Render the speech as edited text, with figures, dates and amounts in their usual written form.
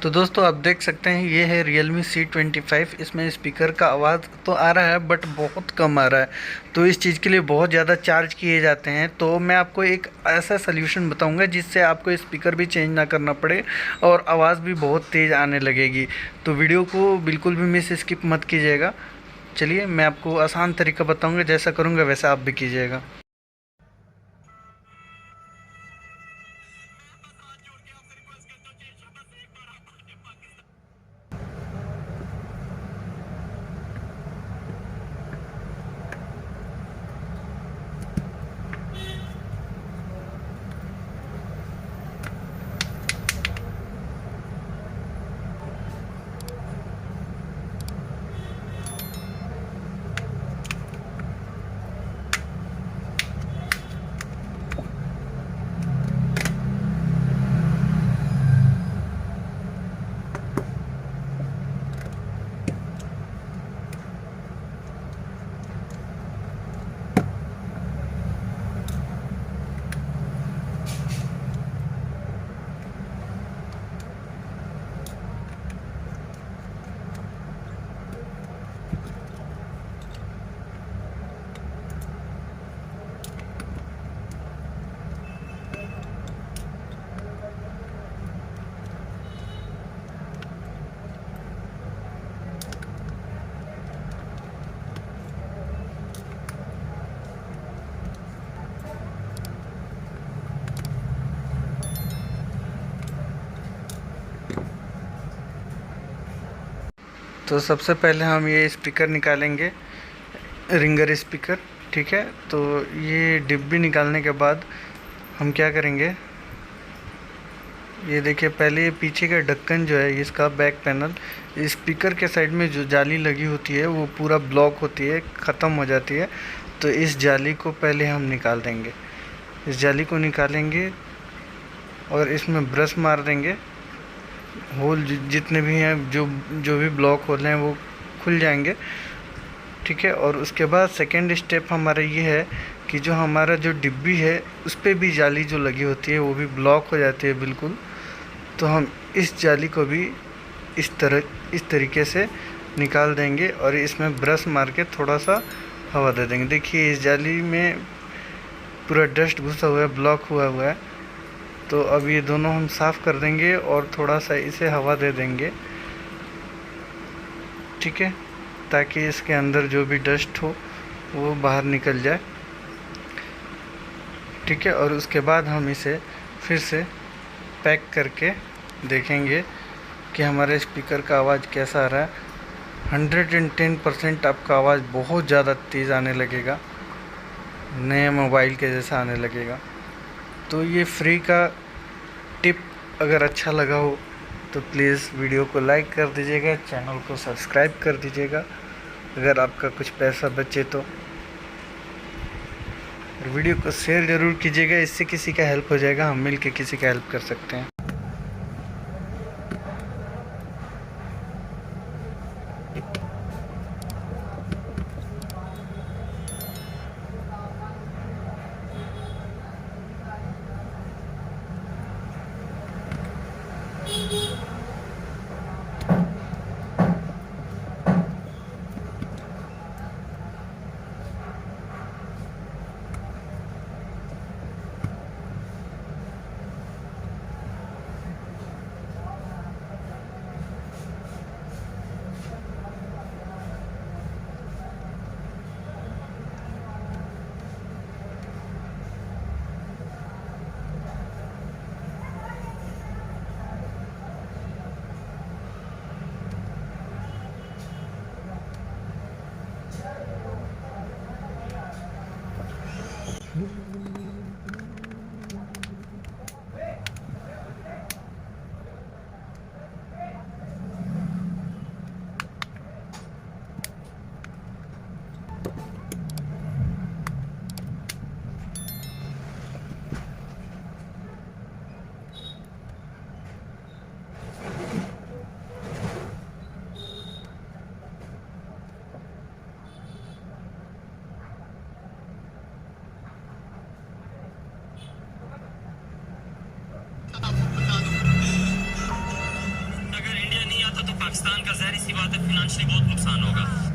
तो दोस्तों आप देख सकते हैं ये है Realme C25। इसमें स्पीकर का आवाज़ तो आ रहा है बट बहुत कम आ रहा है। तो इस चीज़ के लिए बहुत ज़्यादा चार्ज किए जाते हैं। तो मैं आपको एक ऐसा सल्यूशन बताऊंगा जिससे आपको स्पीकर भी चेंज ना करना पड़े और आवाज़ भी बहुत तेज़ आने लगेगी। तो वीडियो को बिल्कुल भी मिस स्किप मत कीजिएगा। चलिए मैं आपको आसान तरीका बताऊँगा, जैसा करूँगा वैसा आप भी कीजिएगा। तो सबसे पहले हम ये स्पीकर निकालेंगे, रिंगर स्पीकर। ठीक है, तो ये डिब्बी निकालने के बाद हम क्या करेंगे, ये देखिए पहले ये पीछे का ढक्कन जो है इसका बैक पैनल, स्पीकर के साइड में जो जाली लगी होती है वो पूरा ब्लॉक होती है, ख़त्म हो जाती है। तो इस जाली को पहले हम निकाल देंगे। इस जाली को निकालेंगे और इसमें ब्रश मार देंगे। होल जितने भी हैं, जो जो भी ब्लॉक होल हैं वो खुल जाएंगे। ठीक है, और उसके बाद सेकेंड स्टेप हमारा ये है कि जो हमारा जो डिब्बी है उस पर भी जाली जो लगी होती है वो भी ब्लॉक हो जाती है बिल्कुल। तो हम इस जाली को भी इस तरीके से निकाल देंगे और इसमें ब्रश मार के थोड़ा सा हवा दे देंगे। देखिए इस जाली में पूरा डस्ट घुसा हुआ है, ब्लॉक हुआ है। तो अब ये दोनों हम साफ़ कर देंगे और थोड़ा सा इसे हवा दे देंगे। ठीक है, ताकि इसके अंदर जो भी डस्ट हो वो बाहर निकल जाए। ठीक है, और उसके बाद हम इसे फिर से पैक करके देखेंगे कि हमारे स्पीकर का आवाज़ कैसा आ रहा है। 110% आपका आवाज़ बहुत ज़्यादा तेज़ आने लगेगा, नए मोबाइल के जैसा आने लगेगा। तो ये फ्री का टिप अगर अच्छा लगा हो तो प्लीज़ वीडियो को लाइक कर दीजिएगा, चैनल को सब्सक्राइब कर दीजिएगा अगर आपका कुछ पैसा बचे तो। वीडियो को शेयर ज़रूर कीजिएगा, इससे किसी का हेल्प हो जाएगा, हम मिल के किसी का हेल्प कर सकते हैं। पाकिस्तान का ज़ाहिर सी बात है फिनेंशियली बहुत नुकसान होगा।